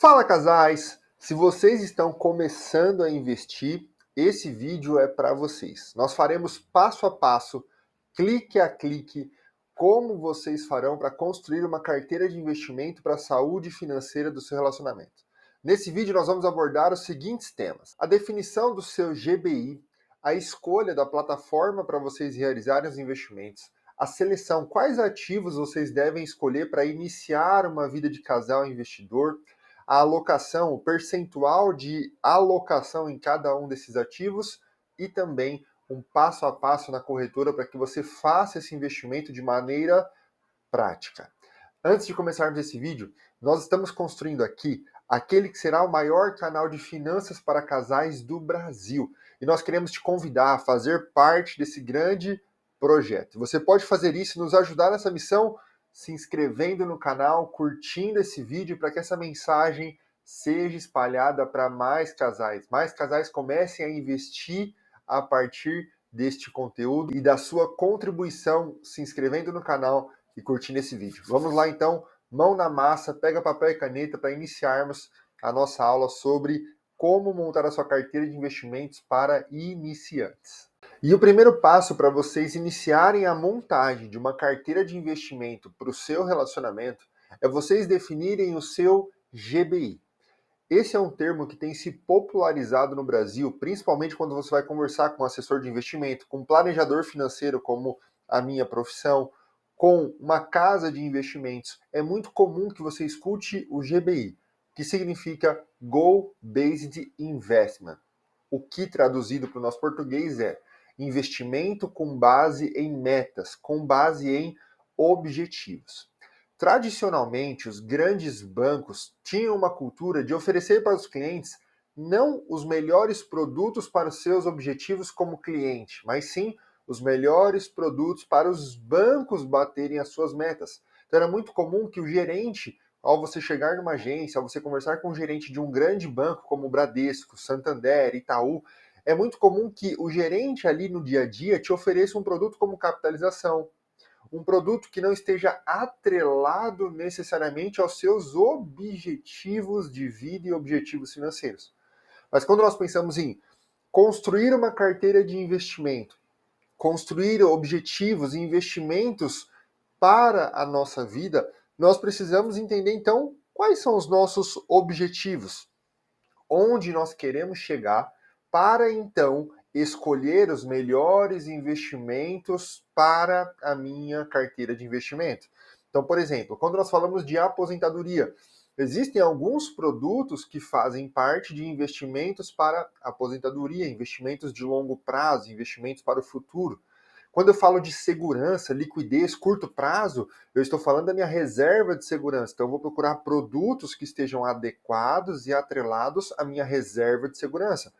Fala, casais! Se vocês estão começando a investir, esse vídeo é para vocês. Nós faremos passo a passo, clique a clique, como vocês farão para construir uma carteira de investimento para a saúde financeira do seu relacionamento. Nesse vídeo nós vamos abordar os seguintes temas: a definição do seu GBI, a escolha da plataforma para vocês realizarem os investimentos, a seleção, quais ativos vocês devem escolher para iniciar uma vida de casal investidor, a alocação, o percentual de alocação em cada um desses ativos e também um passo a passo na corretora para que você faça esse investimento de maneira prática. Antes de começarmos esse vídeo, nós estamos construindo aqui aquele que será o maior canal de finanças para casais do Brasil. E nós queremos te convidar a fazer parte desse grande projeto. Você pode fazer isso e nos ajudar nessa missão se inscrevendo no canal, curtindo esse vídeo para que essa mensagem seja espalhada para mais casais. Mais casais comecem a investir a partir deste conteúdo e da sua contribuição se inscrevendo no canal e curtindo esse vídeo. Vamos lá então, mão na massa, pega papel e caneta para iniciarmos a nossa aula sobre como montar a sua carteira de investimentos para iniciantes. E o primeiro passo para vocês iniciarem a montagem de uma carteira de investimento para o seu relacionamento é vocês definirem o seu GBI. Esse é um termo que tem se popularizado no Brasil, principalmente quando você vai conversar com um assessor de investimento, com um planejador financeiro, como a minha profissão, com uma casa de investimentos. É muito comum que você escute o GBI, que significa Goal Based Investment. O que traduzido para o nosso português é investimento com base em metas, com base em objetivos. Tradicionalmente, os grandes bancos tinham uma cultura de oferecer para os clientes não os melhores produtos para os seus objetivos como cliente, mas sim os melhores produtos para os bancos baterem as suas metas. Então era muito comum que o gerente, ao você chegar numa agência, ao você conversar com o gerente de um grande banco como Bradesco, Santander, Itaú, é muito comum que o gerente ali no dia a dia te ofereça um produto como capitalização, um produto que não esteja atrelado necessariamente aos seus objetivos de vida e objetivos financeiros. Mas quando nós pensamos em construir uma carteira de investimento, construir objetivos e investimentos para a nossa vida, nós precisamos entender então quais são os nossos objetivos, onde nós queremos chegar, para então escolher os melhores investimentos para a minha carteira de investimento. Então, por exemplo, quando nós falamos de aposentadoria, existem alguns produtos que fazem parte de investimentos para aposentadoria, investimentos de longo prazo, investimentos para o futuro. Quando eu falo de segurança, liquidez, curto prazo, eu estou falando da minha reserva de segurança. Então, eu vou procurar produtos que estejam adequados e atrelados à minha reserva de segurança.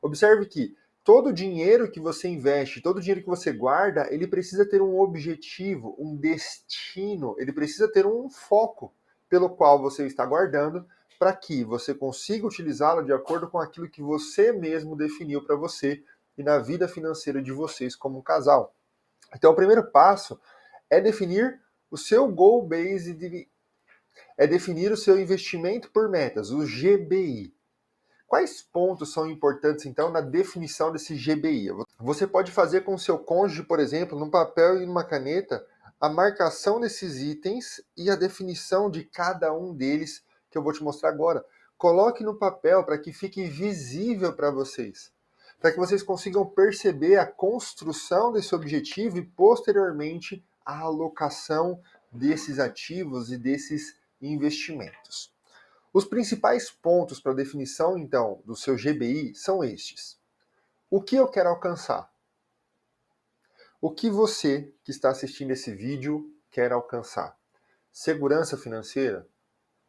Observe que todo o dinheiro que você investe, todo o dinheiro que você guarda, ele precisa ter um objetivo, um destino, ele precisa ter um foco pelo qual você está guardando para que você consiga utilizá-lo de acordo com aquilo que você mesmo definiu para você e na vida financeira de vocês como um casal. Então, o primeiro passo é definir o seu goal based, é definir o seu investimento por metas, o GBI. Quais pontos são importantes, então, na definição desse GBI? Você pode fazer com o seu cônjuge, por exemplo, num papel e numa caneta, a marcação desses itens e a definição de cada um deles, que eu vou te mostrar agora. Coloque no papel para que fique visível para vocês, para que vocês consigam perceber a construção desse objetivo e, posteriormente, a alocação desses ativos e desses investimentos. Os principais pontos para a definição, então, do seu GBI são estes. O que eu quero alcançar? O que você que está assistindo esse vídeo quer alcançar? Segurança financeira?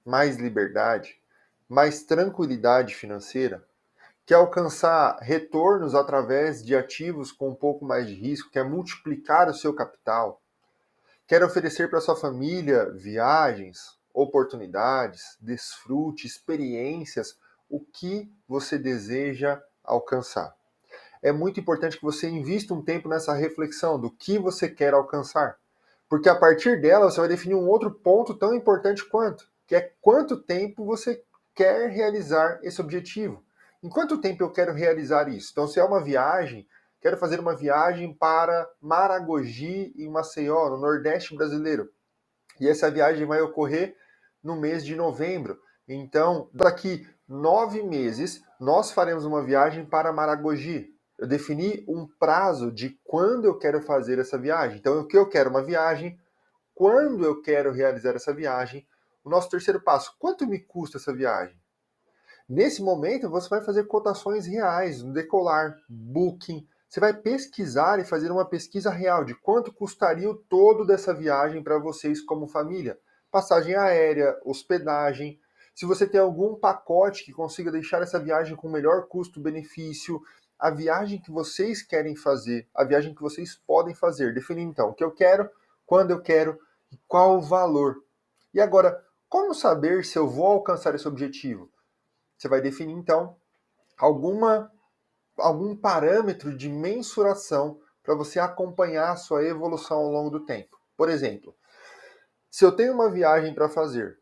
Mais liberdade? Mais tranquilidade financeira? Quer alcançar retornos através de ativos com um pouco mais de risco? Quer multiplicar o seu capital? Quer oferecer para sua família viagens, oportunidades, desfrute, experiências? O que você deseja alcançar? É muito importante que você invista um tempo nessa reflexão do que você quer alcançar. Porque a partir dela você vai definir um outro ponto tão importante quanto, que é quanto tempo você quer realizar esse objetivo. Em quanto tempo eu quero realizar isso? Então, se é uma viagem, quero fazer uma viagem para Maragogi, em Maceió, no Nordeste brasileiro. E essa viagem vai ocorrer no mês de novembro. Então, daqui 9 meses, nós faremos uma viagem para Maragogi. Eu defini um prazo de quando eu quero fazer essa viagem. Então, o que eu quero? Uma viagem. Quando eu quero realizar essa viagem? O nosso terceiro passo, quanto me custa essa viagem? Nesse momento, você vai fazer cotações reais no Decolar, Booking. Você vai pesquisar e fazer uma pesquisa real de quanto custaria o todo dessa viagem para vocês como família. Passagem aérea, hospedagem. Se você tem algum pacote que consiga deixar essa viagem com melhor custo-benefício, a viagem que vocês querem fazer, a viagem que vocês podem fazer. Definir então o que eu quero, quando eu quero e qual o valor. E agora, como saber se eu vou alcançar esse objetivo? Você vai definir, então, algum parâmetro de mensuração para você acompanhar a sua evolução ao longo do tempo. Por exemplo, se eu tenho uma viagem para fazer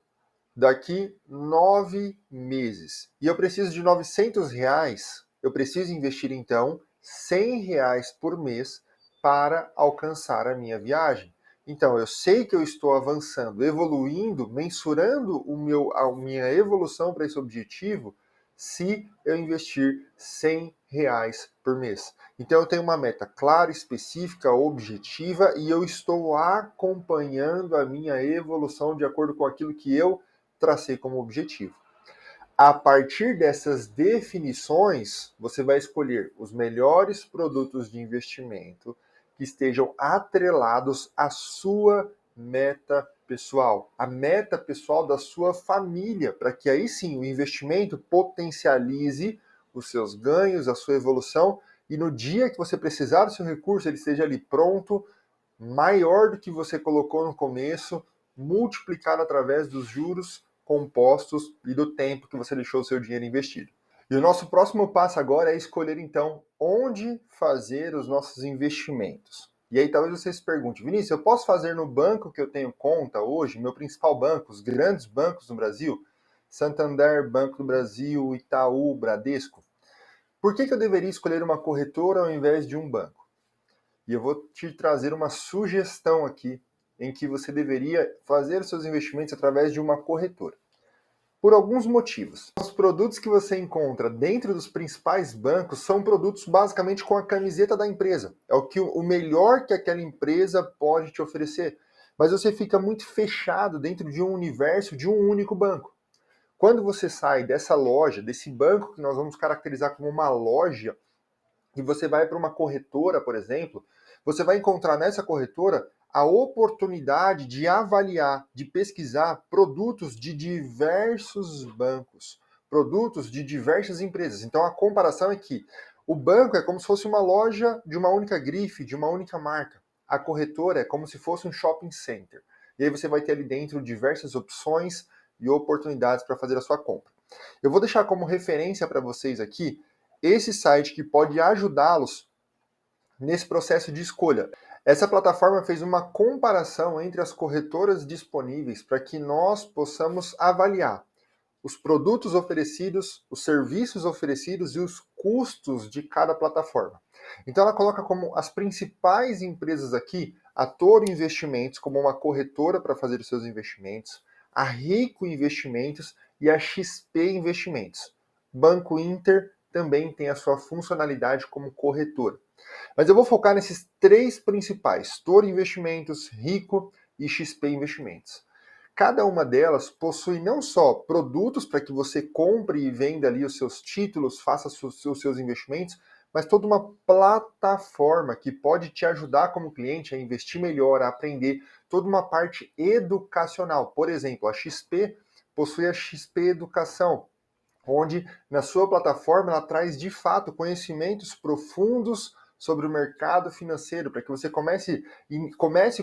daqui 9 meses e eu preciso de R$ 900, eu preciso investir, então, R$ 100 por mês para alcançar a minha viagem. Então, eu sei que eu estou avançando, evoluindo, mensurando a minha evolução para esse objetivo se eu investir R$ 100 por mês. Então, eu tenho uma meta clara, específica, objetiva e eu estou acompanhando a minha evolução de acordo com aquilo que eu tracei como objetivo. A partir dessas definições, você vai escolher os melhores produtos de investimento que estejam atrelados à sua meta pessoal, a meta pessoal da sua família, para que aí sim o investimento potencialize os seus ganhos, a sua evolução, e no dia que você precisar do seu recurso, ele esteja ali pronto, maior do que você colocou no começo, multiplicado através dos juros compostos e do tempo que você deixou o seu dinheiro investido. E o nosso próximo passo agora é escolher, então, onde fazer os nossos investimentos. E aí talvez você se pergunte, Vinícius, eu posso fazer no banco que eu tenho conta hoje, meu principal banco, os grandes bancos no Brasil, Santander, Banco do Brasil, Itaú, Bradesco? Por que eu deveria escolher uma corretora ao invés de um banco? E eu vou te trazer uma sugestão aqui em que você deveria fazer os seus investimentos através de uma corretora. Por alguns motivos. Os produtos que você encontra dentro dos principais bancos são produtos basicamente com a camiseta da empresa. É o melhor que aquela empresa pode te oferecer. Mas você fica muito fechado dentro de um universo de um único banco. Quando você sai dessa loja, desse banco que nós vamos caracterizar como uma loja, e você vai para uma corretora, por exemplo, você vai encontrar nessa corretora a oportunidade de avaliar, de pesquisar produtos de diversos bancos, produtos de diversas empresas. Então a comparação é que o banco é como se fosse uma loja de uma única grife, de uma única marca. A corretora é como se fosse um shopping center. E aí você vai ter ali dentro diversas opções e oportunidades para fazer a sua compra. Eu vou deixar como referência para vocês aqui esse site que pode ajudá-los nesse processo de escolha. Essa plataforma fez uma comparação entre as corretoras disponíveis para que nós possamos avaliar os produtos oferecidos, os serviços oferecidos e os custos de cada plataforma. Então ela coloca como as principais empresas aqui a Toro Investimentos como uma corretora para fazer os seus investimentos, a Rico Investimentos e a XP Investimentos. Banco Inter também tem a sua funcionalidade como corretora. Mas eu vou focar nesses três principais: Toro Investimentos, Rico e XP Investimentos. Cada uma delas possui não só produtos para que você compre e venda ali os seus títulos, faça os seus investimentos, mas toda uma plataforma que pode te ajudar como cliente a investir melhor, a aprender, toda uma parte educacional. Por exemplo, a XP possui a XP Educação, onde na sua plataforma ela traz de fato conhecimentos profundos sobre o mercado financeiro, para que você comece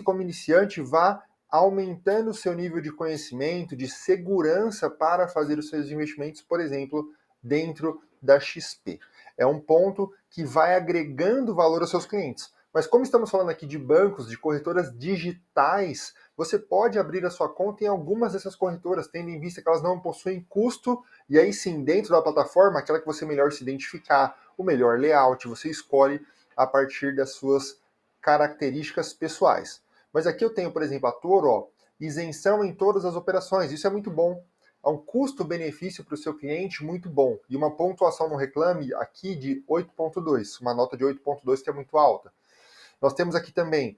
como iniciante e vá aumentando o seu nível de conhecimento, de segurança para fazer os seus investimentos, por exemplo, dentro da XP. É um ponto que vai agregando valor aos seus clientes. Mas como estamos falando aqui de bancos, de corretoras digitais, você pode abrir a sua conta em algumas dessas corretoras, tendo em vista que elas não possuem custo E aí sim, dentro da plataforma, aquela que você melhor se identificar, o melhor layout, você escolhe a partir das suas características pessoais. Mas aqui eu tenho, por exemplo, a Toro, ó, isenção em todas as operações. Isso é muito bom. Há um custo-benefício para o seu cliente muito bom. E uma pontuação no Reclame aqui de 8.2, uma nota de 8.2 que é muito alta. Nós temos aqui também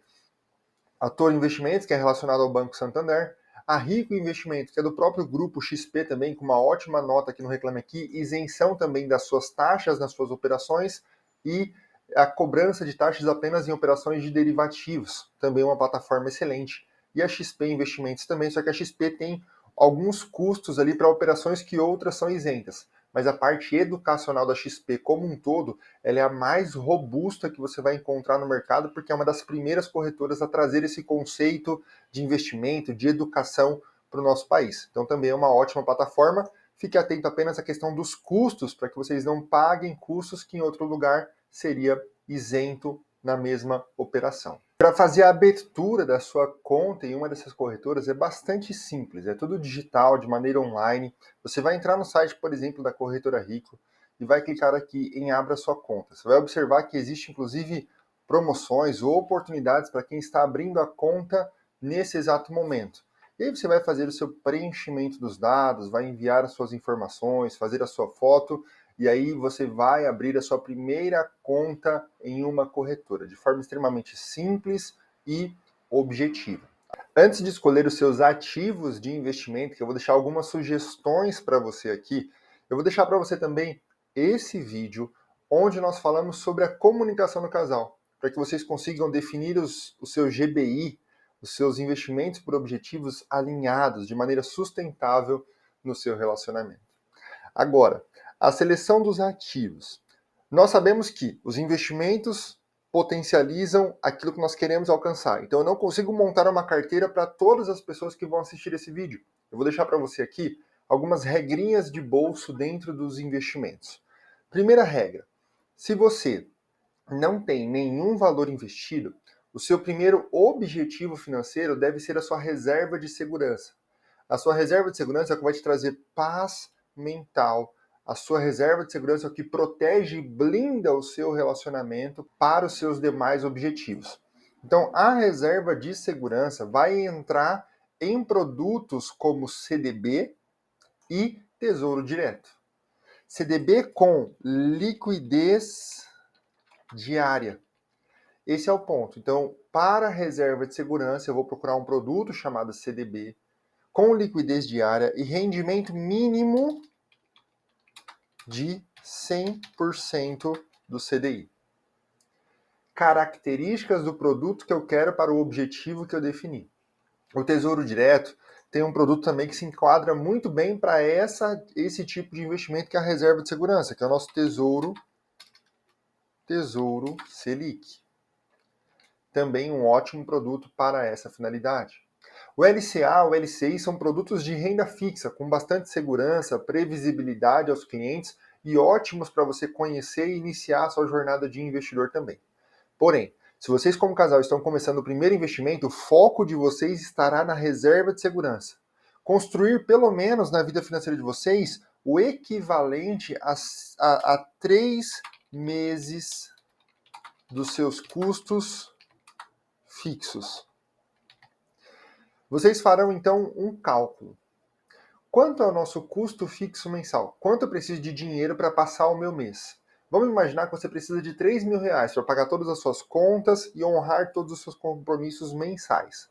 a Toro Investimentos, que é relacionada ao Banco Santander, a Rico Investimentos, que é do próprio grupo XP também, com uma ótima nota aqui no Reclame Aqui, isenção também das suas taxas nas suas operações e a cobrança de taxas apenas em operações de derivativos, também uma plataforma excelente. E a XP Investimentos também, só que a XP tem alguns custos ali para operações que outras são isentas. Mas a parte educacional da XP como um todo, ela é a mais robusta que você vai encontrar no mercado, porque é uma das primeiras corretoras a trazer esse conceito de investimento, de educação para o nosso país. Então também é uma ótima plataforma. Fique atento apenas à questão dos custos, para que vocês não paguem custos que em outro lugar seria isento na mesma operação. Para fazer a abertura da sua conta em uma dessas corretoras é bastante simples, é tudo digital, de maneira online. Você vai entrar no site, por exemplo, da Corretora Rico e vai clicar aqui em Abra Sua Conta. Você vai observar que existe inclusive promoções ou oportunidades para quem está abrindo a conta nesse exato momento. E aí você vai fazer o seu preenchimento dos dados, vai enviar as suas informações, fazer a sua foto e aí você vai abrir a sua primeira conta em uma corretora, de forma extremamente simples e objetiva. Antes de escolher os seus ativos de investimento, que eu vou deixar algumas sugestões para você aqui, eu vou deixar para você também esse vídeo onde nós falamos sobre a comunicação do casal, para que vocês consigam definir o seu GBI, os seus investimentos por objetivos alinhados, de maneira sustentável no seu relacionamento. Agora, a seleção dos ativos. Nós sabemos que os investimentos potencializam aquilo que nós queremos alcançar. Então eu não consigo montar uma carteira para todas as pessoas que vão assistir esse vídeo. Eu vou deixar para você aqui algumas regrinhas de bolso dentro dos investimentos. Primeira regra: se você não tem nenhum valor investido, o seu primeiro objetivo financeiro deve ser a sua reserva de segurança. A sua reserva de segurança é o que vai te trazer paz mental. A sua reserva de segurança é o que protege e blinda o seu relacionamento para os seus demais objetivos. Então, a reserva de segurança vai entrar em produtos como CDB e Tesouro Direto. CDB com liquidez diária. Esse é o ponto. Então, para a reserva de segurança, eu vou procurar um produto chamado CDB, com liquidez diária e rendimento mínimo de 100% do CDI. Características do produto que eu quero para o objetivo que eu defini. O Tesouro Direto tem um produto também que se enquadra muito bem para esse tipo de investimento, que é a reserva de segurança, que é o nosso Tesouro Selic. Também um ótimo produto para essa finalidade. O LCA, o LCI são produtos de renda fixa, com bastante segurança, previsibilidade aos clientes e ótimos para você conhecer e iniciar a sua jornada de investidor também. Porém, se vocês como casal estão começando o primeiro investimento, o foco de vocês estará na reserva de segurança. Construir pelo menos na vida financeira de vocês o equivalente a 3 meses dos seus custos fixos. Vocês farão então um cálculo. Quanto é o nosso custo fixo mensal? Quanto eu preciso de dinheiro para passar o meu mês? Vamos imaginar que você precisa de R$ 3.000 para pagar todas as suas contas e honrar todos os seus compromissos mensais.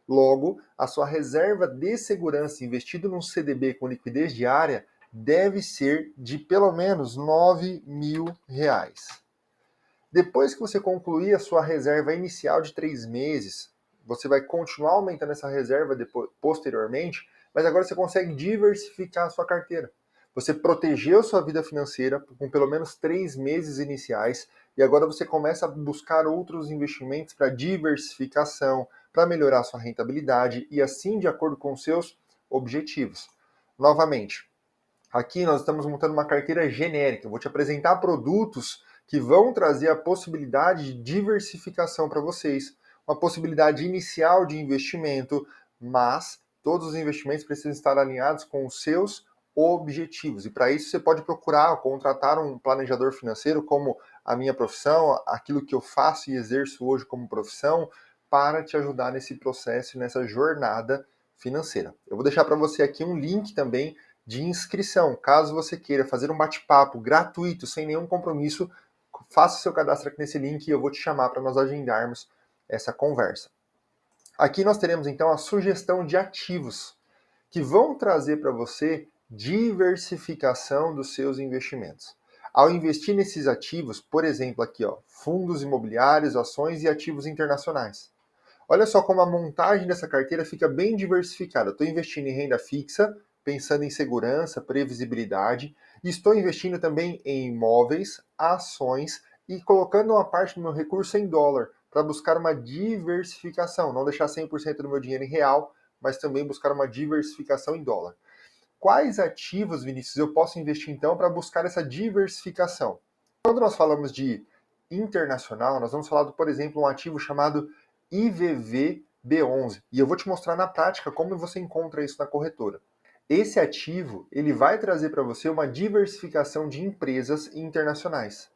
Logo, a sua reserva de segurança investida num CDB com liquidez diária deve ser de pelo menos R$ 9.000. Depois que você concluir a sua reserva inicial de 3 meses, você vai continuar aumentando essa reserva posteriormente, mas agora você consegue diversificar a sua carteira. Você protegeu sua vida financeira com pelo menos 3 meses iniciais e agora você começa a buscar outros investimentos para diversificação, para melhorar sua rentabilidade e assim de acordo com seus objetivos. Novamente, aqui nós estamos montando uma carteira genérica. Eu vou te apresentar produtos que vão trazer a possibilidade de diversificação para vocês, uma possibilidade inicial de investimento, mas todos os investimentos precisam estar alinhados com os seus objetivos. E para isso você pode procurar, contratar um planejador financeiro como a minha profissão, aquilo que eu faço e exerço hoje como profissão, para te ajudar nesse processo, nessa jornada financeira. Eu vou deixar para você aqui um link também de inscrição. Caso você queira fazer um bate-papo gratuito, sem nenhum compromisso, faça o seu cadastro aqui nesse link e eu vou te chamar para nós agendarmos essa conversa. Aqui nós teremos então a sugestão de ativos que vão trazer para você diversificação dos seus investimentos. Ao investir nesses ativos, por exemplo, aqui, ó, fundos imobiliários, ações e ativos internacionais. Olha só como a montagem dessa carteira fica bem diversificada. Estou investindo em renda fixa, pensando em segurança, previsibilidade, e estou investindo também em imóveis, ações e colocando uma parte do meu recurso em dólar, para buscar uma diversificação, não deixar 100% do meu dinheiro em real, mas também buscar uma diversificação em dólar. Quais ativos, Vinícius, eu posso investir então para buscar essa diversificação? Quando nós falamos de internacional, nós vamos falar, por exemplo, um ativo chamado IVVB11. E eu vou te mostrar na prática como você encontra isso na corretora. Esse ativo, ele vai trazer para você uma diversificação de empresas internacionais.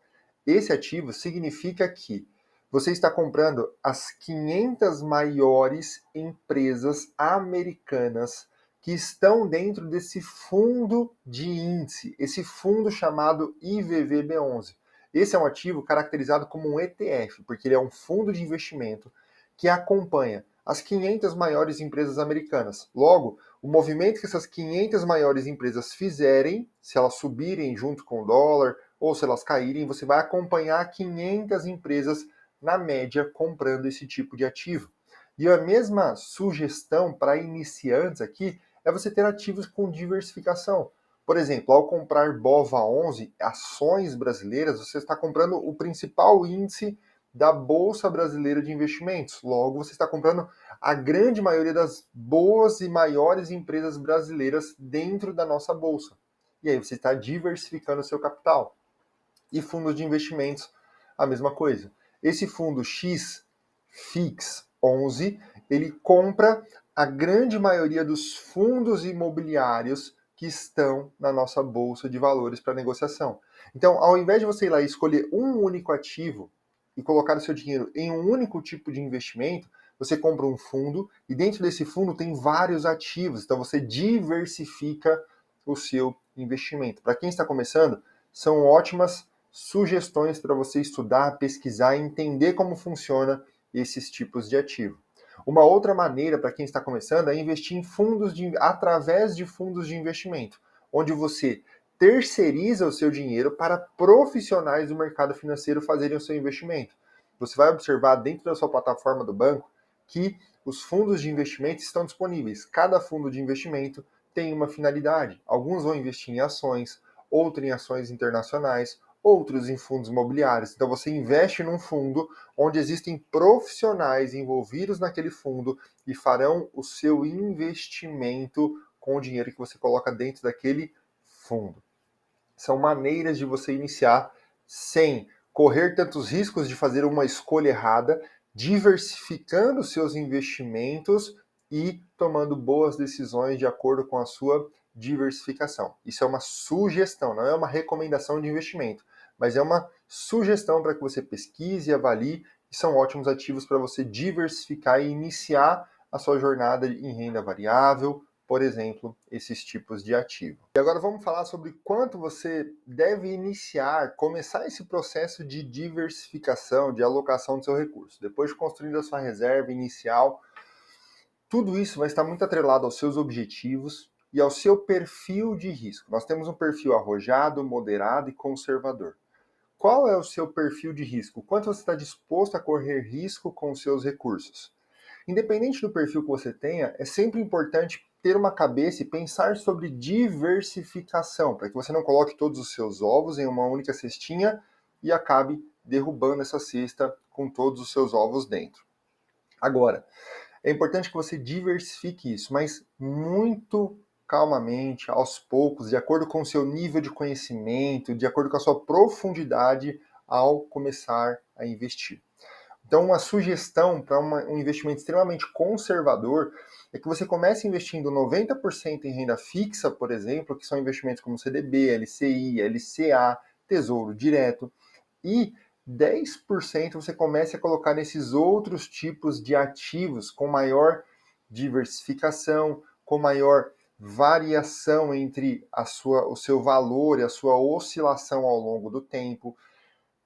Esse ativo significa que você está comprando as 500 maiores empresas americanas que estão dentro desse fundo de índice, esse fundo chamado IVVB11. Esse é um ativo caracterizado como um ETF, porque ele é um fundo de investimento que acompanha as 500 maiores empresas americanas. Logo, o movimento que essas 500 maiores empresas fizerem, se elas subirem junto com o dólar ou se elas caírem, você vai acompanhar 500 empresas na média comprando esse tipo de ativo. E a mesma sugestão para iniciantes aqui é você ter ativos com diversificação. Por exemplo, ao comprar BOVA11, ações brasileiras, você está comprando o principal índice da Bolsa Brasileira de Investimentos. Logo, você está comprando a grande maioria das boas e maiores empresas brasileiras dentro da nossa bolsa. E aí você está diversificando o seu capital. E fundos de investimentos, a mesma coisa. Esse fundo XFIX 11, ele compra a grande maioria dos fundos imobiliários que estão na nossa bolsa de valores para negociação. Então, ao invés de você ir lá e escolher um único ativo e colocar o seu dinheiro em um único tipo de investimento, você compra um fundo e dentro desse fundo tem vários ativos. Então, você diversifica o seu investimento. Para quem está começando, são ótimas sugestões para você estudar, pesquisar e entender como funciona esses tipos de ativo. Uma outra maneira para quem está começando é investir em através de fundos de investimento, onde você terceiriza o seu dinheiro para profissionais do mercado financeiro fazerem o seu investimento. Você vai observar dentro da sua plataforma do banco que os fundos de investimento estão disponíveis. Cada fundo de investimento tem uma finalidade. Alguns vão investir em ações, outros em ações internacionais, outros em fundos imobiliários. Então você investe num fundo onde existem profissionais envolvidos naquele fundo e farão o seu investimento com o dinheiro que você coloca dentro daquele fundo. São maneiras de você iniciar sem correr tantos riscos de fazer uma escolha errada, diversificando seus investimentos e tomando boas decisões de acordo com a sua diversificação. Isso é uma sugestão, não é uma recomendação de investimento, mas é uma sugestão para que você pesquise e avalie, e são ótimos ativos para você diversificar e iniciar a sua jornada em renda variável, por exemplo, esses tipos de ativo. E agora vamos falar sobre quanto você deve começar esse processo de diversificação, de alocação do seu recurso. Depois de construir a sua reserva inicial, tudo isso vai estar muito atrelado aos seus objetivos e ao seu perfil de risco. Nós temos um perfil arrojado, moderado e conservador. Qual é o seu perfil de risco? Quanto você está disposto a correr risco com os seus recursos? Independente do perfil que você tenha, é sempre importante ter uma cabeça e pensar sobre diversificação, para que você não coloque todos os seus ovos em uma única cestinha e acabe derrubando essa cesta com todos os seus ovos dentro. Agora, é importante que você diversifique isso, mas muito calmamente, aos poucos, de acordo com o seu nível de conhecimento, de acordo com a sua profundidade ao começar a investir. Então, uma sugestão para um investimento extremamente conservador é que você comece investindo 90% em renda fixa, por exemplo, que são investimentos como CDB, LCI, LCA, Tesouro Direto, e 10% você comece a colocar nesses outros tipos de ativos com maior diversificação, com maior variação entre o seu valor e a sua oscilação ao longo do tempo.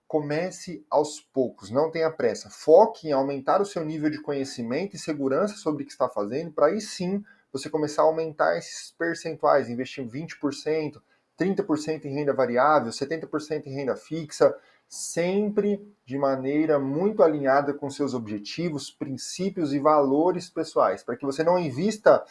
Comece aos poucos, não tenha pressa. Foque em aumentar o seu nível de conhecimento e segurança sobre o que está fazendo, para aí sim você começar a aumentar esses percentuais, investir 20%, 30% em renda variável, 70% em renda fixa, sempre de maneira muito alinhada com seus objetivos, princípios e valores pessoais, para que você não invista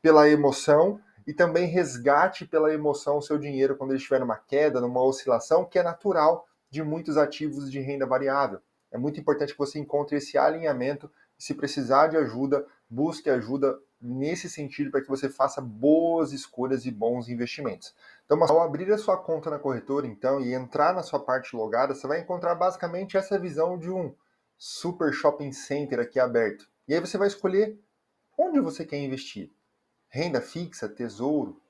pela emoção e também resgate pela emoção o seu dinheiro quando ele estiver numa queda, numa oscilação, que é natural de muitos ativos de renda variável. É muito importante que você encontre esse alinhamento e, se precisar de ajuda, busque ajuda nesse sentido para que você faça boas escolhas e bons investimentos. Então, ao abrir a sua conta na corretora, então, e entrar na sua parte logada, você vai encontrar basicamente essa visão de um super shopping center aqui aberto. E aí você vai escolher onde você quer investir. Renda fixa, tesouro,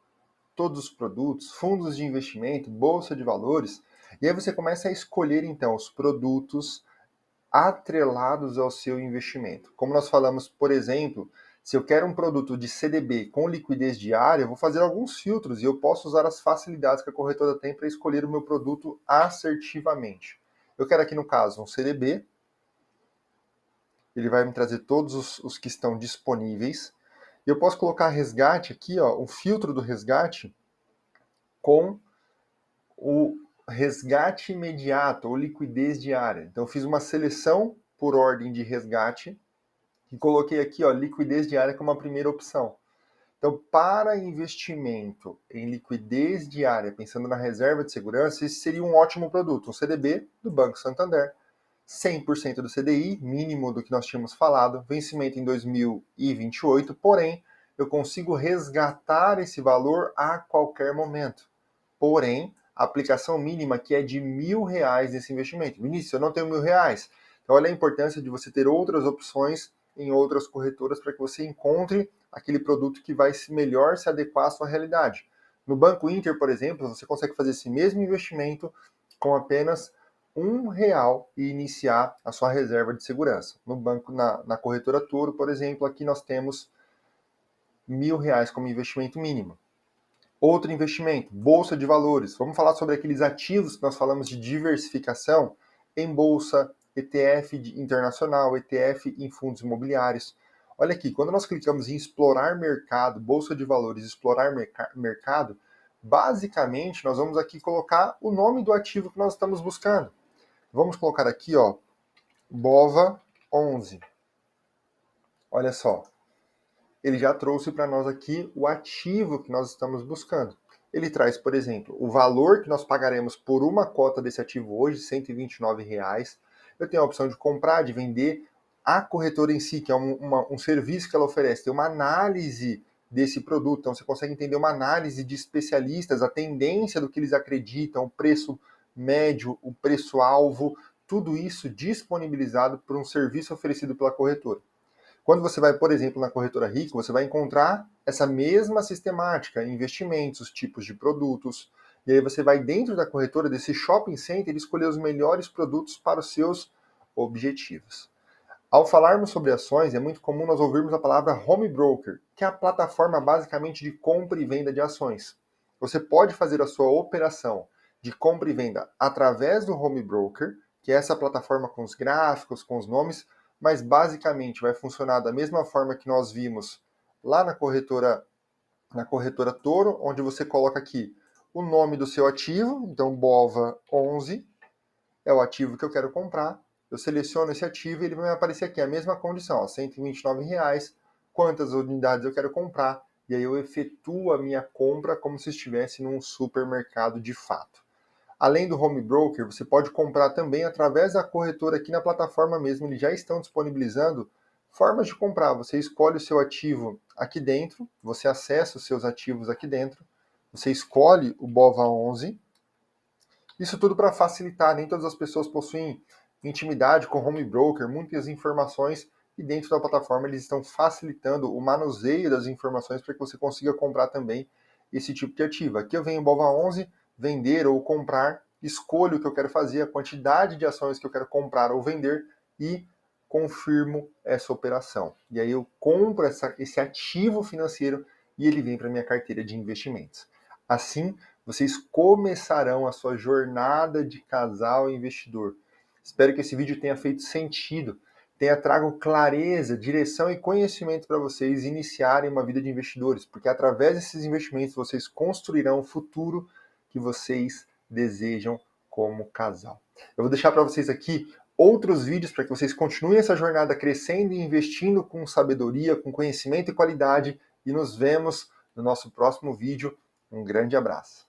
todos os produtos, fundos de investimento, bolsa de valores, e aí você começa a escolher então os produtos atrelados ao seu investimento. Como nós falamos, por exemplo, se eu quero um produto de CDB com liquidez diária, eu vou fazer alguns filtros e eu posso usar as facilidades que a corretora tem para escolher o meu produto assertivamente. Eu quero aqui no caso um CDB, ele vai me trazer todos os que estão disponíveis. Eu posso colocar resgate aqui, ó, um filtro do resgate com o resgate imediato ou liquidez diária. Então, eu fiz uma seleção por ordem de resgate e coloquei aqui, ó, liquidez diária como a primeira opção. Então, para investimento em liquidez diária, pensando na reserva de segurança, esse seria um ótimo produto, um CDB do Banco Santander, 100% do CDI, mínimo do que nós tínhamos falado, vencimento em 2028, porém, eu consigo resgatar esse valor a qualquer momento. Porém, a aplicação mínima aqui é de R$ 1.000 nesse investimento. Vinícius, eu não tenho R$ 1.000. Então, olha a importância de você ter outras opções em outras corretoras para que você encontre aquele produto que vai melhor se adequar à sua realidade. No Banco Inter, por exemplo, você consegue fazer esse mesmo investimento com apenas R$ 1 e iniciar a sua reserva de segurança. No banco, na corretora Toro, por exemplo, aqui nós temos R$ 1.000 como investimento mínimo. Outro investimento, bolsa de valores. Vamos falar sobre aqueles ativos que nós falamos de diversificação em bolsa, ETF internacional, ETF em fundos imobiliários. Olha aqui, quando nós clicamos em explorar mercado, bolsa de valores, explorar mercado, basicamente nós vamos aqui colocar o nome do ativo que nós estamos buscando. Vamos colocar aqui, ó, BOVA11. Olha só, ele já trouxe para nós aqui o ativo que nós estamos buscando. Ele traz, por exemplo, o valor que nós pagaremos por uma cota desse ativo hoje, R$ 129. Eu tenho a opção de comprar, de vender. A corretora em si, que é um serviço que ela oferece, tem uma análise desse produto. Então, você consegue entender uma análise de especialistas, a tendência do que eles acreditam, o preço médio, o preço-alvo, tudo isso disponibilizado por um serviço oferecido pela corretora. Quando você vai, por exemplo, na corretora Rico, você vai encontrar essa mesma sistemática, investimentos, tipos de produtos, e aí você vai dentro da corretora, desse shopping center, escolher os melhores produtos para os seus objetivos. Ao falarmos sobre ações, é muito comum nós ouvirmos a palavra home broker, que é a plataforma basicamente de compra e venda de ações. Você pode fazer a sua operação de compra e venda através do home broker, que é essa plataforma com os gráficos, com os nomes, mas basicamente vai funcionar da mesma forma que nós vimos lá na corretora Toro, onde você coloca aqui o nome do seu ativo, então BOVA11 é o ativo que eu quero comprar, eu seleciono esse ativo e ele vai aparecer aqui, a mesma condição, ó, R$ 129, quantas unidades eu quero comprar, e aí eu efetuo a minha compra como se estivesse num supermercado de fato. Além do home broker, você pode comprar também através da corretora aqui na plataforma mesmo, eles já estão disponibilizando formas de comprar. Você escolhe o seu ativo aqui dentro, você acessa os seus ativos aqui dentro, você escolhe o BOVA11. Isso tudo para facilitar, nem todas as pessoas possuem intimidade com home broker, muitas informações, e dentro da plataforma eles estão facilitando o manuseio das informações para que você consiga comprar também esse tipo de ativo. Aqui eu venho em BOVA11, vender ou comprar, escolho o que eu quero fazer, a quantidade de ações que eu quero comprar ou vender e confirmo essa operação. E aí eu compro esse ativo financeiro e ele vem para minha carteira de investimentos. Assim, vocês começarão a sua jornada de casal investidor. Espero que esse vídeo tenha feito sentido, tenha trago clareza, direção e conhecimento para vocês iniciarem uma vida de investidores, porque através desses investimentos vocês construirão o futuro que vocês desejam como casal. Eu vou deixar para vocês aqui outros vídeos para que vocês continuem essa jornada crescendo e investindo com sabedoria, com conhecimento e qualidade, e nos vemos no nosso próximo vídeo. Um grande abraço.